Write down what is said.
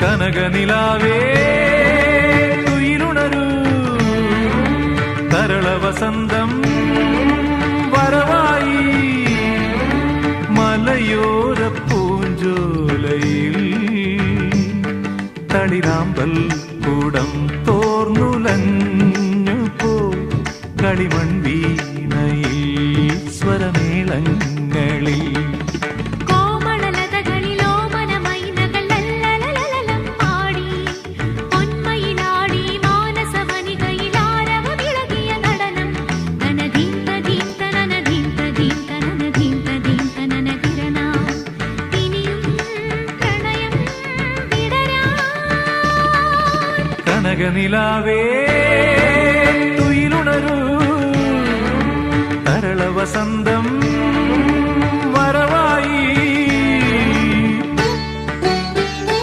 കനകനിലാവേ തുയിലുണരൂ തരള വസന്തം വരവായി മലയോര പൂഞ്ചോലയിൽ തളിരാമ്പൽ കൂടം തോർന്നുലഞ്ഞു പോയി കളിമൺ വീണയിൽ സ്വരമേളങ്ങളിൽ കനകനിലാവേ തുയിലുണരൂ തരള വസന്തം